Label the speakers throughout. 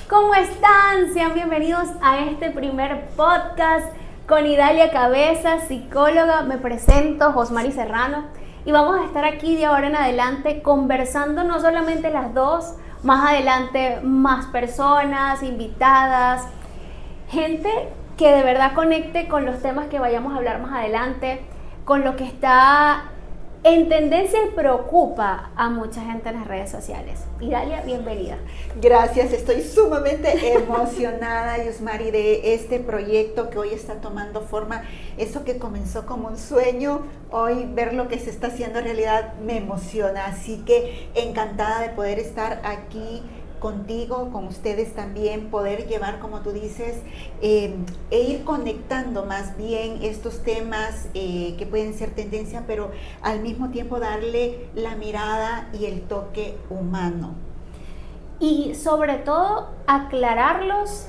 Speaker 1: ¿Cómo están? Sean bienvenidos a este primer podcast con Idalia Cabeza, psicóloga. Me presento, Josmari Serrano, y vamos a estar aquí de ahora en adelante conversando, no solamente las dos, más adelante más personas, invitadas, gente que de verdad conecte con los temas que vayamos a hablar más adelante, con lo que está en tendencia y preocupa a mucha gente en las redes sociales. Idalia, bienvenida.
Speaker 2: Gracias, estoy sumamente emocionada, Yusmari, de este proyecto que hoy está tomando forma. Eso que comenzó como un sueño, hoy ver lo que se está haciendo realidad me emociona. Así que encantada de poder estar aquí contigo, con ustedes también, poder llevar, como tú dices, e ir conectando más bien estos temas que pueden ser tendencia, pero al mismo tiempo darle la mirada y el toque humano.
Speaker 1: Y sobre todo aclararlos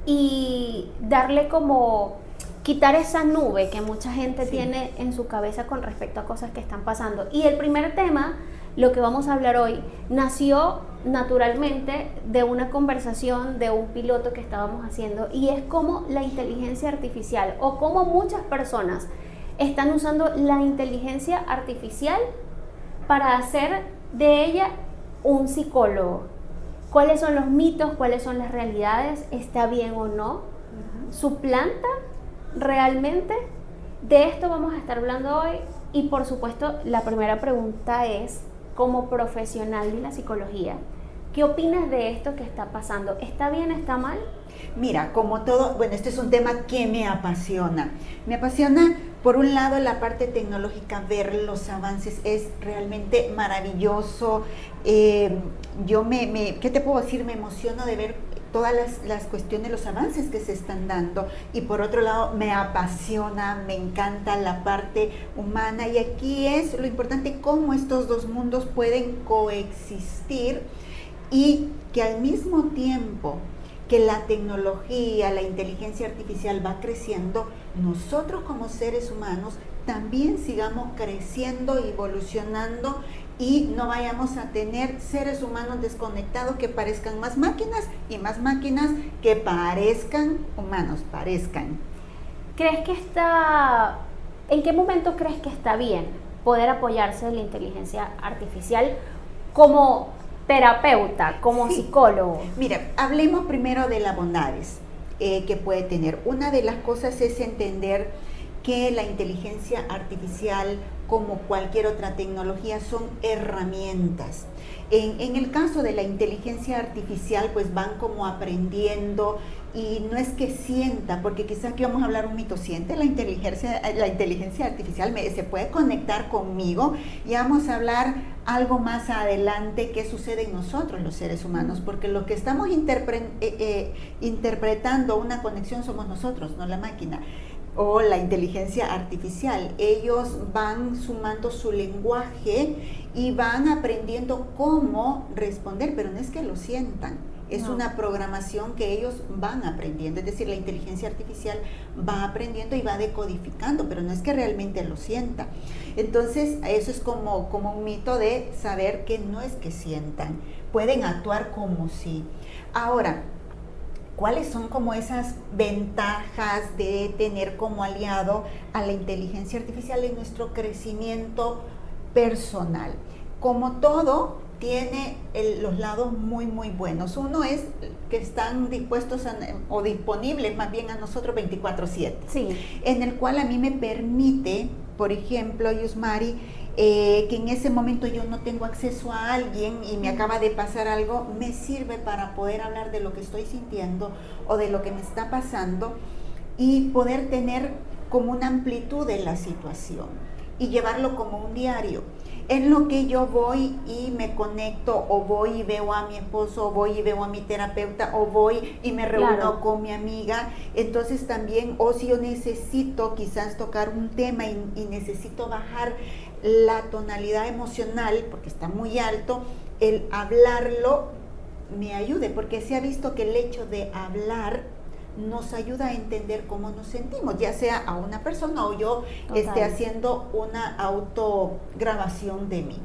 Speaker 1: y darle como quitar esa nube que mucha gente tiene en su cabeza con respecto a cosas que están pasando. Y el primer tema, lo que vamos a hablar hoy, nació naturalmente de una conversación de un piloto que estábamos haciendo, y es cómo la inteligencia artificial o cómo muchas personas están usando la inteligencia artificial para hacer de ella un psicólogo. ¿Cuáles son los mitos? ¿Cuáles son las realidades? ¿Está bien o no? ¿Suplanta realmente? De esto vamos a estar hablando hoy, y por supuesto la primera pregunta es, como profesional de la psicología, ¿qué opinas de esto que está pasando? ¿Está bien? ¿Está mal?
Speaker 2: Mira, como todo, bueno, este es un tema que me apasiona. Me apasiona, por un lado, la parte tecnológica, ver los avances, es realmente maravilloso. ¿Qué te puedo decir? Me emociono de ver todas las cuestiones, los avances que se están dando, y por otro lado me apasiona, me encanta la parte humana, y aquí es lo importante, cómo estos dos mundos pueden coexistir, y que al mismo tiempo que la tecnología, la inteligencia artificial va creciendo, nosotros como seres humanos también sigamos creciendo y evolucionando, y no vayamos a tener seres humanos desconectados que parezcan más máquinas, y más máquinas que parezcan humanos,
Speaker 1: ¿Crees que en qué momento crees que está bien poder apoyarse de la inteligencia artificial como terapeuta, como psicólogo?
Speaker 2: Mira, hablemos primero de las bondades que puede tener. Una de las cosas es entender que la inteligencia artificial, como cualquier otra tecnología, son herramientas. En el caso de la inteligencia artificial, pues van como aprendiendo, y no es que sienta, porque quizás aquí vamos a hablar un mito, siente la inteligencia artificial, se puede conectar conmigo, y vamos a hablar algo más adelante qué sucede en nosotros los seres humanos, porque lo que estamos interpretando una conexión somos nosotros, no la máquina o la inteligencia artificial. Ellos van sumando su lenguaje y van aprendiendo cómo responder, pero no es que lo sientan, es una programación que ellos van aprendiendo, es decir, la inteligencia artificial va aprendiendo y va decodificando, pero no es que realmente lo sienta. Entonces, eso es como un mito de saber que no es que sientan, pueden actuar como si. Ahora, ¿cuáles son como esas ventajas de tener como aliado a la inteligencia artificial en nuestro crecimiento personal? Como todo, tiene los lados muy, muy buenos. Uno es que están dispuestos o disponibles más bien a nosotros 24/7.
Speaker 1: Sí.
Speaker 2: En el cual a mí me permite, por ejemplo, Yusmari, que en ese momento yo no tengo acceso a alguien y me acaba de pasar algo, me sirve para poder hablar de lo que estoy sintiendo o de lo que me está pasando, y poder tener como una amplitud de la situación y llevarlo como un diario. en lo que yo voy y me conecto, o voy y veo a mi esposo, o voy y veo a mi terapeuta, o voy y me reúno
Speaker 1: Claro.
Speaker 2: con mi amiga. Entonces también, o si yo necesito quizás tocar un tema y necesito bajar la tonalidad emocional porque está muy alto, el hablarlo me ayude, porque se ha visto que el hecho de hablar nos ayuda a entender cómo nos sentimos, ya sea a una persona o yo esté haciendo una autograbación de mí.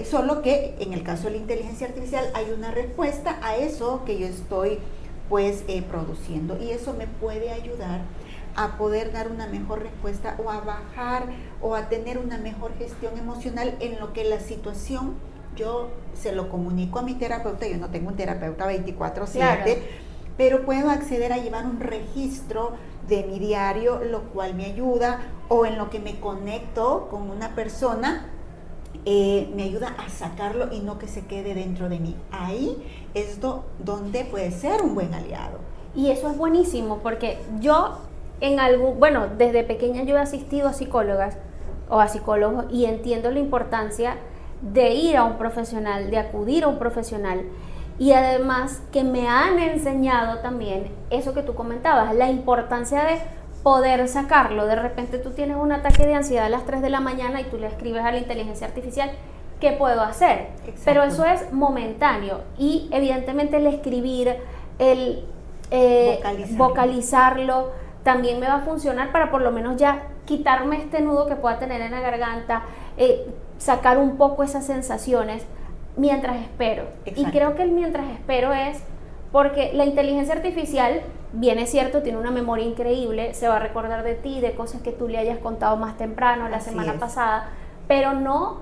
Speaker 2: Solo que en el caso de la inteligencia artificial hay una respuesta a eso que yo estoy pues produciendo, y eso me puede ayudar a poder dar una mejor respuesta, o a bajar, o a tener una mejor gestión emocional en lo que la situación yo se lo comunico a mi terapeuta. Yo no tengo un terapeuta 24/7, claro, pero puedo acceder a llevar un registro de mi diario, lo cual me ayuda, o en lo que me conecto con una persona, me ayuda a sacarlo y no que se quede dentro de mí. Ahí es donde puede ser un buen aliado.
Speaker 1: Y eso es buenísimo, porque yo bueno, desde pequeña yo he asistido a psicólogas o a psicólogos, y entiendo la importancia de ir a un profesional, de acudir a un profesional, y además que me han enseñado también eso que tú comentabas, la importancia de poder sacarlo. De repente tú tienes un ataque de ansiedad a las 3 de la mañana y tú le escribes a la inteligencia artificial, ¿qué puedo hacer? Exacto. Pero eso es momentáneo, y evidentemente el escribir, el vocalizarlo también me va a funcionar para por lo menos ya quitarme este nudo que pueda tener en la garganta, sacar un poco esas sensaciones mientras espero. Exacto. Y creo que el mientras espero es porque la inteligencia artificial, bien es cierto, tiene una memoria increíble, se va a recordar de ti, de cosas que tú le hayas contado más temprano, la semana pasada, pero no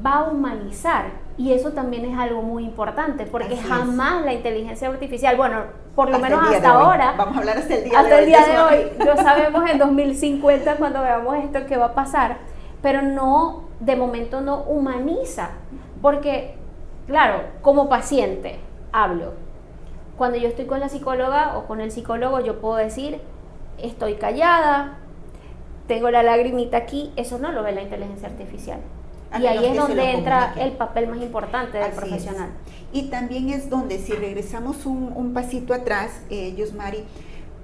Speaker 1: va a humanizar. Y eso también es algo muy importante, porque jamás la inteligencia artificial, bueno, por lo menos hasta ahora,
Speaker 2: vamos a hablar hasta el día
Speaker 1: de hoy, no sabemos en 2050 cuando veamos esto qué va a pasar, pero no, de momento no humaniza, porque claro, como paciente hablo, cuando yo estoy con la psicóloga o con el psicólogo, yo puedo decir, estoy callada, tengo la lagrimita aquí, eso no lo ve la inteligencia artificial. Y ahí es donde entra el papel más importante del profesional.
Speaker 2: Y también es donde, si regresamos un pasito atrás, Yosmari,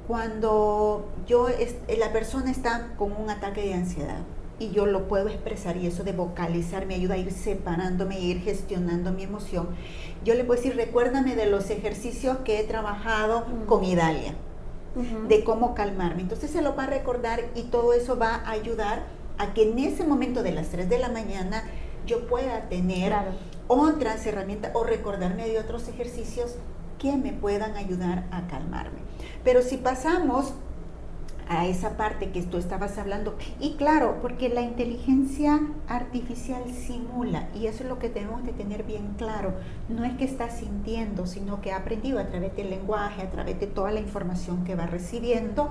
Speaker 2: cuando la persona está con un ataque de ansiedad y yo lo puedo expresar, y eso de vocalizar me ayuda a ir separándome, a ir gestionando mi emoción, yo le puedo decir, recuérdame de los ejercicios que he trabajado con Idalia, de cómo calmarme. Entonces se lo va a recordar, y todo eso va a ayudar a que en ese momento de las 3 de la mañana yo pueda tener otras herramientas, o recordarme de otros ejercicios que me puedan ayudar a calmarme. Pero si pasamos a esa parte que tú estabas hablando, y claro, porque la inteligencia artificial simula, y eso es lo que tenemos que tener bien claro, no es que está sintiendo, sino que ha aprendido a través del lenguaje, a través de toda la información que va recibiendo,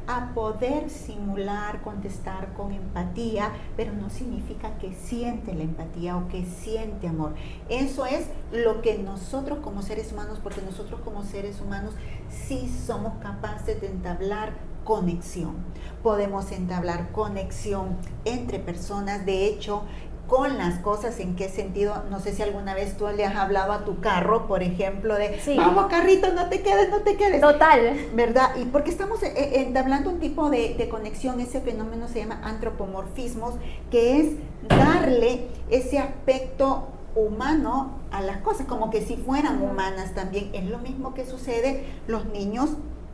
Speaker 2: a poder simular, contestar con empatía, pero no significa que siente la empatía o que siente amor. Eso es lo que nosotros como seres humanos, porque nosotros como seres humanos sí somos capaces de entablar conexión. Podemos entablar conexión entre personas, de hecho, con las cosas. ¿En qué sentido? No sé si alguna vez tú le has hablado a tu carro, por ejemplo, de vamos carrito, no te quedes.
Speaker 1: Total.
Speaker 2: ¿Verdad? Y porque estamos entablando un tipo de conexión. Ese fenómeno se llama antropomorfismos, que es darle ese aspecto humano a las cosas, como que si fueran humanas también. Es lo mismo que sucede los niños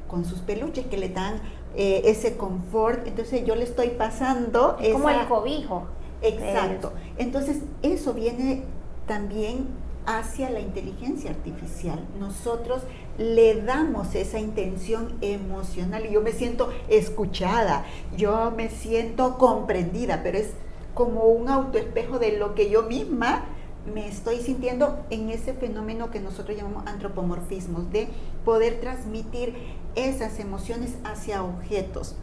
Speaker 2: con sus peluches, que le dan ese confort. Entonces yo le estoy pasando
Speaker 1: es como el cobijo.
Speaker 2: Exacto. Entonces eso viene también hacia la inteligencia artificial. Nosotros le damos esa intención emocional, y yo me siento escuchada, yo me siento comprendida, pero es como un autoespejo de lo que yo misma me estoy sintiendo en ese fenómeno que nosotros llamamos antropomorfismos, de poder transmitir esas emociones hacia objetos.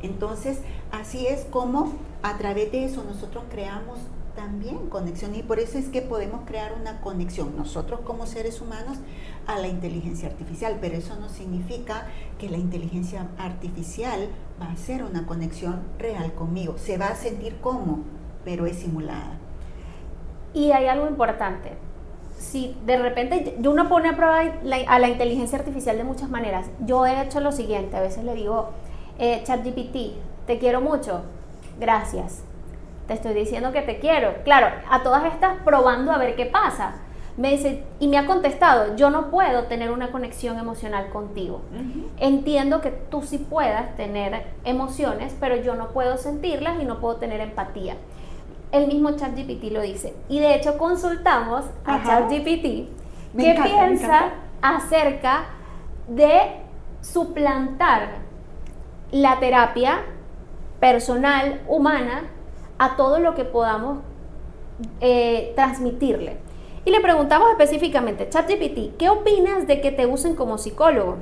Speaker 2: Entonces, así es como a través de eso nosotros creamos también conexión, y por eso es que podemos crear una conexión nosotros como seres humanos a la inteligencia artificial, pero eso no significa que la inteligencia artificial va a hacer una conexión real conmigo. Se va a sentir como pero es simulada.
Speaker 1: Y hay algo importante. Si de repente uno pone a prueba a la inteligencia artificial de muchas maneras, yo he hecho lo siguiente, a veces le digo, ChatGPT, te quiero mucho, gracias, te estoy diciendo que te quiero. Claro, a todas estas probando a ver qué pasa. Me dice, y me ha contestado, yo no puedo tener una conexión emocional contigo. Entiendo que tú sí puedas tener emociones, pero yo no puedo sentirlas y no puedo tener empatía. El mismo ChatGPT lo dice. Y de hecho consultamos a ChatGPT qué piensa acerca de suplantar la terapia personal, humana, a todo lo que podamos transmitirle. Y le preguntamos específicamente, ChatGPT, ¿qué opinas de que te usen como psicólogo?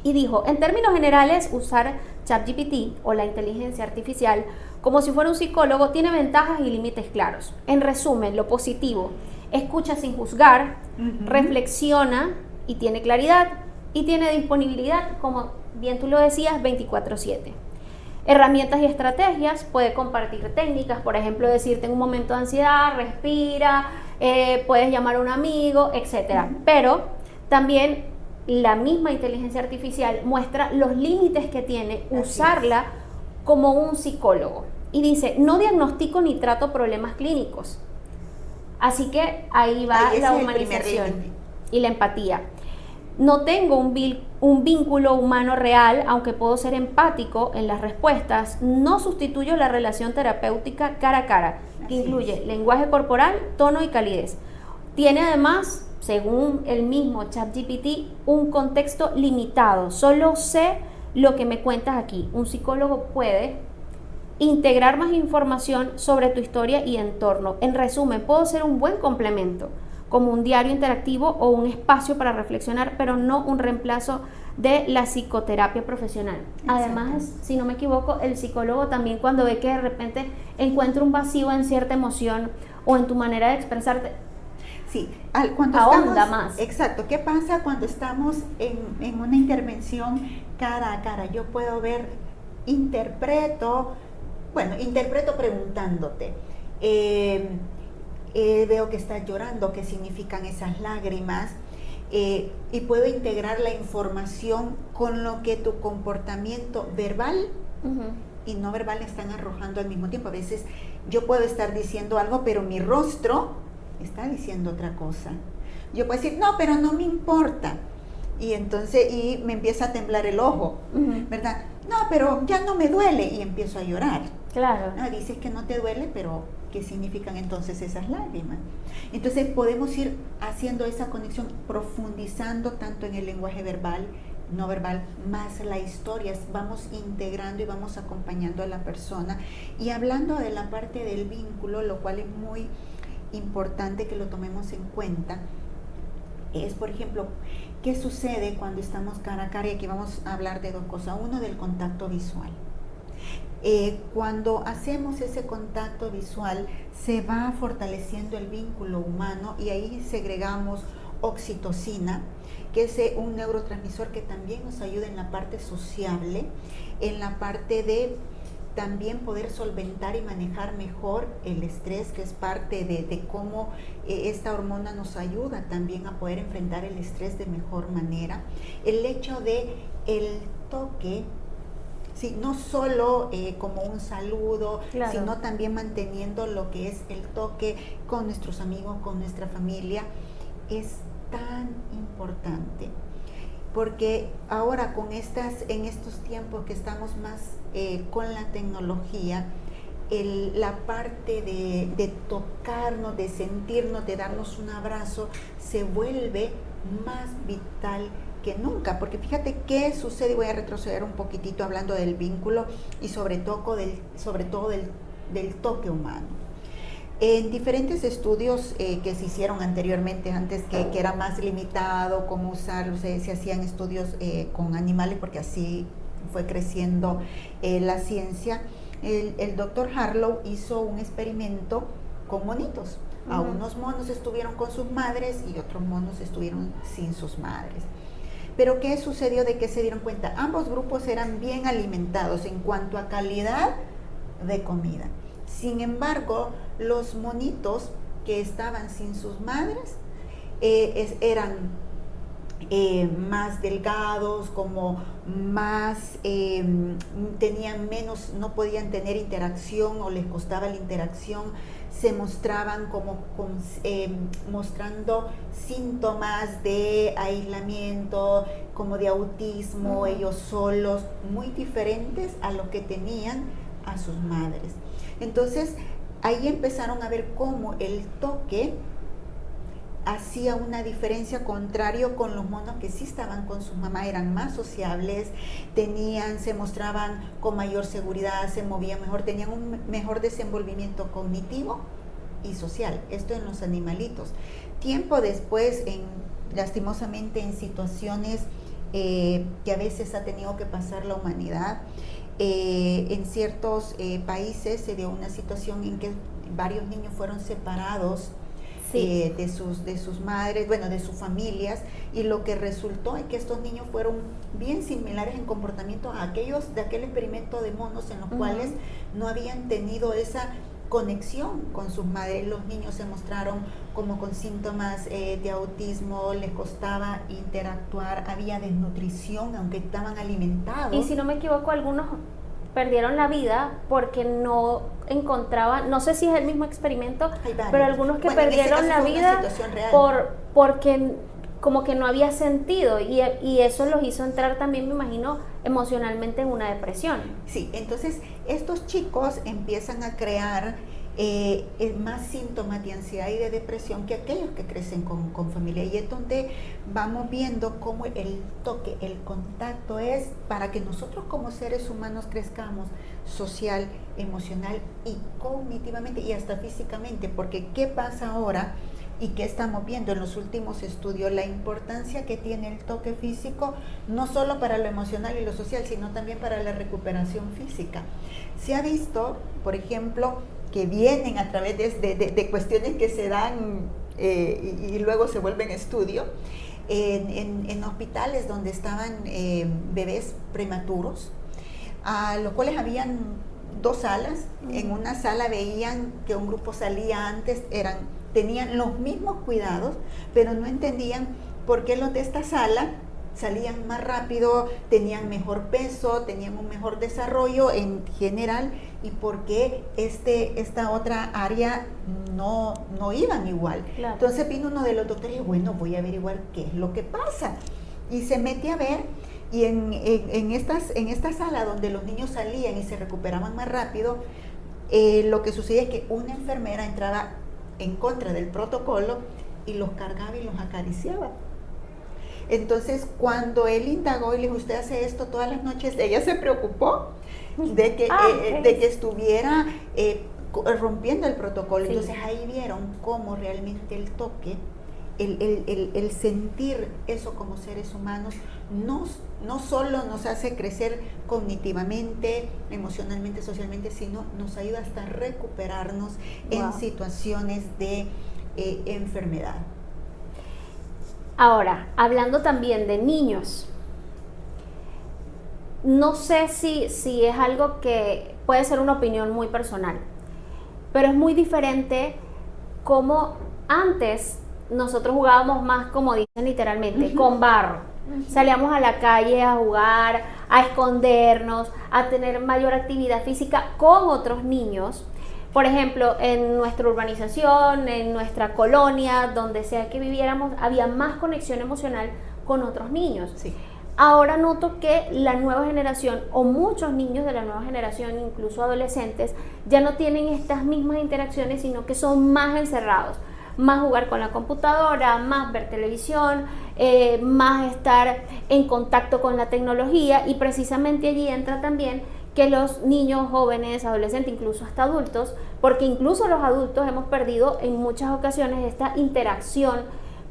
Speaker 1: Y dijo, en términos generales, usar ChatGPT o la inteligencia artificial como si fuera un psicólogo tiene ventajas y límites claros. En resumen, lo positivo, escucha sin juzgar, reflexiona y tiene claridad y tiene disponibilidad, como bien tú lo decías, 24/7. Herramientas y estrategias, puede compartir técnicas, por ejemplo, decirte en un momento de ansiedad, respira, puedes llamar a un amigo, etc. Pero también la misma inteligencia artificial muestra los límites que tiene usarla como un psicólogo. Y dice, no diagnostico ni trato problemas clínicos. Así que ahí va la humanización y la empatía. No tengo un vínculo humano real, aunque puedo ser empático en las respuestas. No sustituyo la relación terapéutica cara a cara, que incluye lenguaje corporal, tono y calidez. Tiene además, según el mismo ChatGPT, un contexto limitado. Solo sé lo que me cuentas aquí. Un psicólogo puede integrar más información sobre tu historia y entorno. En resumen, puedo ser un buen complemento, como un diario interactivo o un espacio para reflexionar, pero no un reemplazo de la psicoterapia profesional. Además, si no me equivoco, el psicólogo también, cuando ve que de repente encuentra un vacío en cierta emoción o en tu manera de expresarte,
Speaker 2: sí, cuando ahonda más. Exacto. ¿Qué pasa cuando estamos en una intervención cara a cara? Yo puedo ver, interpreto preguntándote. Veo que estás llorando, qué significan esas lágrimas, y puedo integrar la información con lo que tu comportamiento verbal y no verbal están arrojando al mismo tiempo. A veces yo puedo estar diciendo algo, pero mi rostro está diciendo otra cosa. Yo puedo decir, no, pero no me importa. Y entonces, y me empieza a temblar el ojo, ¿verdad? No, pero ya no me duele, y empiezo a llorar.
Speaker 1: Claro.
Speaker 2: No, dices que no te duele, pero ¿qué significan entonces esas lágrimas? Entonces podemos ir haciendo esa conexión, profundizando tanto en el lenguaje verbal, no verbal, más la historia. Vamos integrando y vamos acompañando a la persona. Y hablando de la parte del vínculo, lo cual es muy importante que lo tomemos en cuenta, es, por ejemplo, ¿qué sucede cuando estamos cara a cara? Y aquí vamos a hablar de dos cosas. Uno, del contacto visual. Cuando hacemos ese contacto visual, se va fortaleciendo el vínculo humano y ahí segregamos oxitocina, que es un neurotransmisor que también nos ayuda en la parte sociable, en la parte de también poder solventar y manejar mejor el estrés, que es parte de cómo esta hormona nos ayuda también a poder enfrentar el estrés de mejor manera. El hecho de el toque, sí, no solo como un saludo, claro, sino también manteniendo lo que es el toque con nuestros amigos, con nuestra familia, es tan importante. Porque ahora en estos tiempos que estamos más con la tecnología, la parte de tocarnos, de sentirnos, de darnos un abrazo, se vuelve más vital que nunca. Porque fíjate qué sucede, y voy a retroceder un poquitito hablando del vínculo y sobre todo del toque humano. En diferentes estudios que se hicieron anteriormente, antes que era más limitado cómo usarlo, se hacían estudios con animales, porque así fue creciendo la ciencia. El doctor Harlow hizo un experimento con monitos. A unos monos estuvieron con sus madres y otros monos estuvieron sin sus madres. Pero ¿qué sucedió? ¿De qué se dieron cuenta? Ambos grupos eran bien alimentados en cuanto a calidad de comida. Sin embargo, los monitos que estaban sin sus madres eran más delgados, como más, tenían menos, no podían tener interacción o les costaba la interacción, se mostraban como mostrando síntomas de aislamiento, como de autismo, ellos solos, muy diferentes a lo que tenían a sus madres. Entonces, ahí empezaron a ver cómo el toque hacía una diferencia contrario con los monos que sí estaban con su mamá, eran más sociables, se mostraban con mayor seguridad, se movían mejor, tenían un mejor desenvolvimiento cognitivo y social. Esto en los animalitos. Tiempo después, lastimosamente en situaciones que a veces ha tenido que pasar la humanidad, en ciertos países se dio una situación en que varios niños fueron separados de sus madres, bueno, de sus familias, y lo que resultó es que estos niños fueron bien similares en comportamiento a aquellos de aquel experimento de monos en los cuales no habían tenido esa conexión con sus madres. Los niños se mostraron como con síntomas de autismo, les costaba interactuar, había desnutrición aunque estaban alimentados.
Speaker 1: Y si no me equivoco, algunos perdieron la vida porque no encontraban, no sé si es el mismo experimento, pero algunos que perdieron la vida porque como que no había sentido y eso los hizo entrar también, me imagino, emocionalmente en una depresión.
Speaker 2: Sí, entonces estos chicos empiezan a crear más síntomas de ansiedad y de depresión que aquellos que crecen con familia, y es donde vamos viendo cómo el toque, el contacto es para que nosotros como seres humanos crezcamos social, emocional y cognitivamente y hasta físicamente, porque ¿qué pasa ahora? Y que estamos viendo en los últimos estudios, la importancia que tiene el toque físico, no solo para lo emocional y lo social, sino también para la recuperación física. Se ha visto, por ejemplo, que vienen a través de cuestiones que se dan y luego se vuelven estudio, en hospitales donde estaban bebés prematuros, a los cuales habían 2 salas. En una sala veían que un grupo salía antes, tenían los mismos cuidados, pero no entendían por qué los de esta sala salían más rápido, tenían mejor peso, tenían un mejor desarrollo en general, y por qué esta otra área no iban igual. Claro. Entonces vino uno de los doctores y bueno, voy a averiguar qué es lo que pasa. Y se mete a ver, y en esta sala donde los niños salían y se recuperaban más rápido, lo que sucede es que una enfermera entraba en contra del protocolo y los cargaba y los acariciaba. Entonces, cuando él indagó y le dijo, ¿usted hace esto todas las noches? Ella se preocupó de que estuviera rompiendo el protocolo. Sí. Entonces, ahí vieron cómo realmente el toque, el sentir eso como seres humanos, no solo nos hace crecer cognitivamente, emocionalmente, socialmente, sino nos ayuda hasta a recuperarnos en situaciones de enfermedad.
Speaker 1: Ahora, hablando también de niños, no sé si es algo que puede ser una opinión muy personal, pero es muy diferente como antes nosotros jugábamos más, como dicen literalmente, con barro. Salíamos a la calle a jugar, a escondernos, a tener mayor actividad física con otros niños. Por ejemplo, en nuestra urbanización, en nuestra colonia, donde sea que viviéramos, había más conexión emocional con otros niños. Sí. Ahora noto que la nueva generación, o muchos niños de la nueva generación, incluso adolescentes, ya no tienen estas mismas interacciones, sino que son más encerrados. Más jugar con la computadora, más ver televisión, más estar en contacto con la tecnología, y precisamente allí entra también que los niños, jóvenes, adolescentes, incluso hasta adultos, porque incluso los adultos hemos perdido en muchas ocasiones esta interacción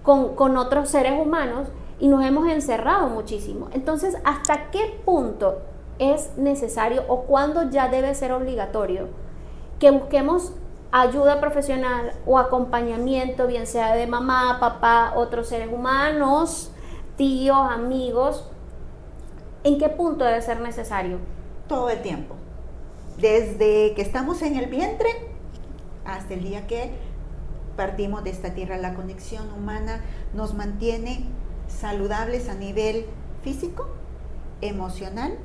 Speaker 1: con otros seres humanos y nos hemos encerrado muchísimo. Entonces, ¿hasta qué punto es necesario o cuándo ya debe ser obligatorio que busquemos ayuda profesional o acompañamiento, bien sea de mamá, papá, otros seres humanos, tíos, amigos? ¿En qué punto debe ser necesario?
Speaker 2: Todo el tiempo. desde que estamos en el vientre hasta el día que partimos de esta tierra. La conexión humana nos mantiene saludables a nivel físico, emocional,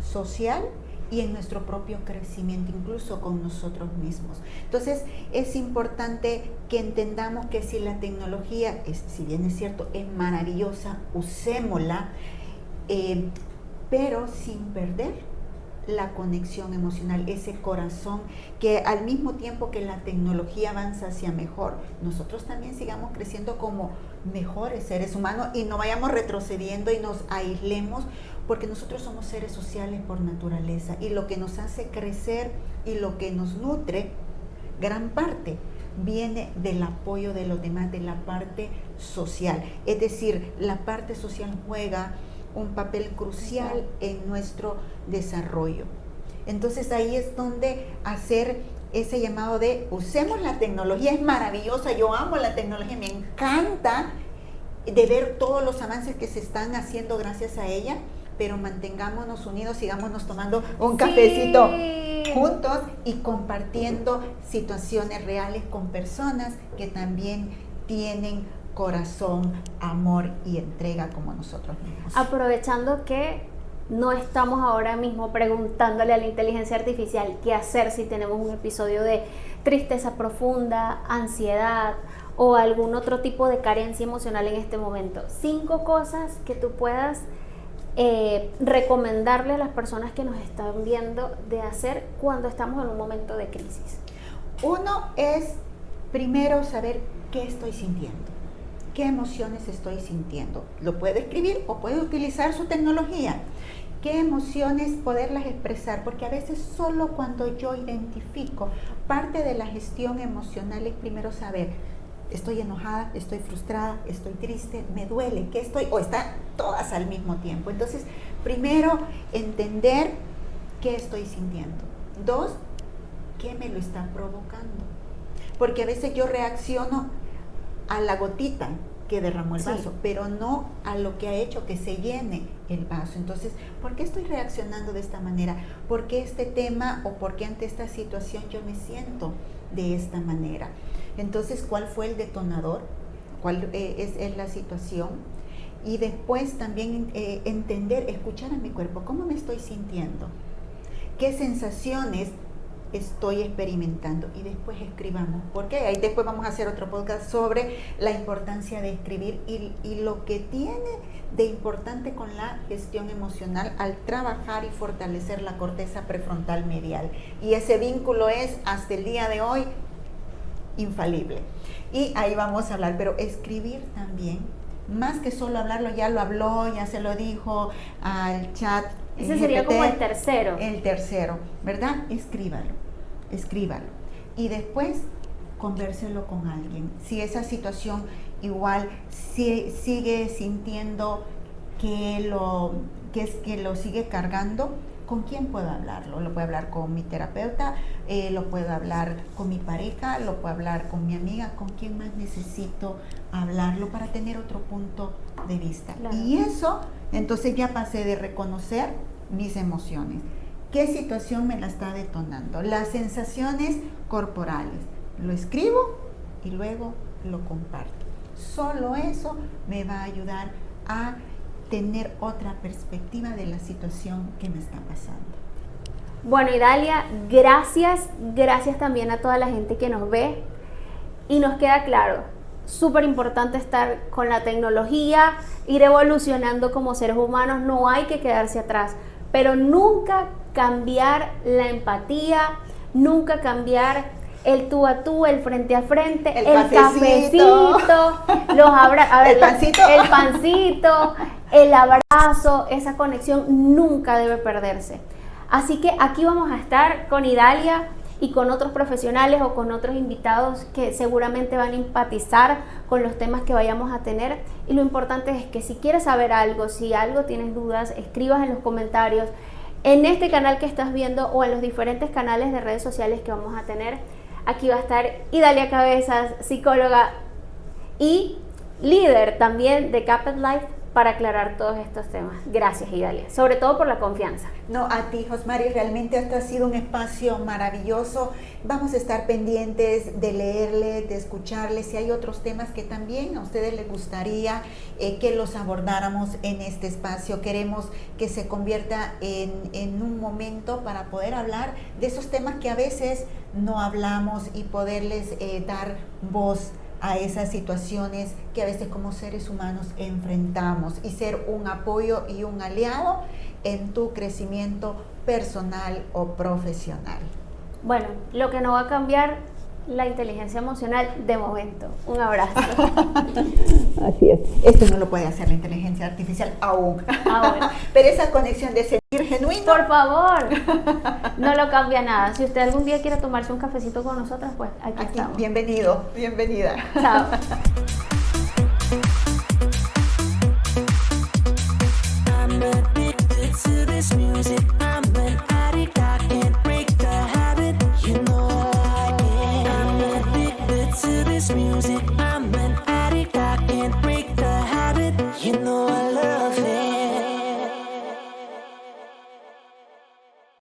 Speaker 2: social y en nuestro propio crecimiento, incluso con nosotros mismos. Entonces es importante que entendamos que si la tecnología, si bien es cierto, es maravillosa, usémosla, pero sin perder la conexión emocional, ese corazón, que al mismo tiempo que la tecnología avanza hacia mejor, nosotros también sigamos creciendo como mejores seres humanos y no vayamos retrocediendo y nos aislemos, porque nosotros somos seres sociales por naturaleza y lo que nos hace crecer y lo que nos nutre, gran parte viene del apoyo de los demás, de la parte social. Es decir, la parte social juega un papel crucial en nuestro desarrollo. Entonces ahí es donde hacer ese llamado de usemos la tecnología, es maravillosa, yo amo la tecnología, me encanta de ver todos los avances que se están haciendo gracias a ella, pero mantengámonos unidos, sigámonos tomando un cafecito juntos y compartiendo situaciones reales con personas que también tienen corazón, amor y entrega como nosotros mismos.
Speaker 1: Aprovechando que no estamos ahora mismo preguntándole a la inteligencia artificial qué hacer si tenemos un episodio de tristeza profunda, ansiedad o algún otro tipo de carencia emocional en este momento. 5 cosas que tú puedas recomendarle a las personas que nos están viendo de hacer cuando estamos en un momento de crisis.
Speaker 2: Uno es primero saber qué estoy sintiendo. ¿Qué emociones estoy sintiendo? Lo puede escribir o puede utilizar su tecnología. ¿Qué emociones poderlas expresar? Porque a veces solo cuando yo identifico parte de la gestión emocional es primero saber, estoy enojada, estoy frustrada, estoy triste, me duele, ¿qué estoy? O están todas al mismo tiempo. Entonces, primero entender qué estoy sintiendo. 2, ¿qué me lo está provocando? Porque a veces yo reacciono a la gotita que derramó el vaso, pero no a lo que ha hecho que se llene el vaso. Entonces, ¿por qué estoy reaccionando de esta manera? ¿Por qué este tema o por qué ante esta situación yo me siento de esta manera? Entonces, ¿cuál fue el detonador? ¿Cuál es la situación? Y después también entender, escuchar a mi cuerpo, ¿cómo me estoy sintiendo? ¿Qué sensaciones estoy experimentando? Y después escribamos, porque ahí después vamos a hacer otro podcast sobre la importancia de escribir y lo que tiene de importante con la gestión emocional al trabajar y fortalecer la corteza prefrontal medial, y ese vínculo es hasta el día de hoy infalible, y ahí vamos a hablar, pero escribir también, más que solo hablarlo, ya lo habló, ya se lo dijo al chat.
Speaker 1: Ese sería como el tercero.
Speaker 2: El tercero, ¿verdad? Escríbalo. Y después convérselo con alguien. Si esa situación igual sigue sintiendo que lo sigue cargando, ¿con quién puedo hablarlo? Lo puedo hablar con mi terapeuta, lo puedo hablar con mi pareja, lo puedo hablar con mi amiga, ¿con quién más necesito hablarlo para tener otro punto de vista? Claro. Y eso, entonces ya pasé de reconocer mis emociones. ¿Qué situación me la está detonando? Las sensaciones corporales. Lo escribo y luego lo comparto. Solo eso me va a ayudar a tener otra perspectiva de la situación que me está pasando.
Speaker 1: Bueno, Idalia, gracias también a toda la gente que nos ve, y nos queda claro, súper importante estar con la tecnología, ir evolucionando como seres humanos, no hay que quedarse atrás, pero nunca cambiar la empatía, nunca cambiar el tú a tú, el frente a frente, el cafecito, los el pancito, el abrazo, esa conexión nunca debe perderse. Así que aquí vamos a estar con Idalia y con otros profesionales o con otros invitados que seguramente van a empatizar con los temas que vayamos a tener, y lo importante es que si quieres saber algo, si algo tienes dudas, escribas en los comentarios en este canal que estás viendo o en los diferentes canales de redes sociales que vamos a tener. Aquí va a estar Idalia Cabezas, psicóloga y líder también de Capet Life para aclarar todos estos temas. Gracias, Idalia, sobre todo por la confianza.
Speaker 2: No, a ti, Josmari, realmente este ha sido un espacio maravilloso. Vamos a estar pendientes de leerle, de escucharle. Si hay otros temas que también a ustedes les gustaría que los abordáramos en este espacio, queremos que se convierta en un momento para poder hablar de esos temas que a veces no hablamos y poderles dar voz a esas situaciones que a veces como seres humanos enfrentamos, y ser un apoyo y un aliado en tu crecimiento personal o profesional.
Speaker 1: Bueno, lo que no va a cambiar, la inteligencia emocional de momento. Un abrazo.
Speaker 2: Así es. Esto no lo puede hacer la inteligencia artificial aún. Pero esa conexión de sentir genuino.
Speaker 1: Por favor, no lo cambia nada. Si usted algún día quiere tomarse un cafecito con nosotros, pues aquí estamos.
Speaker 2: Bienvenido, bienvenida.
Speaker 1: Chao.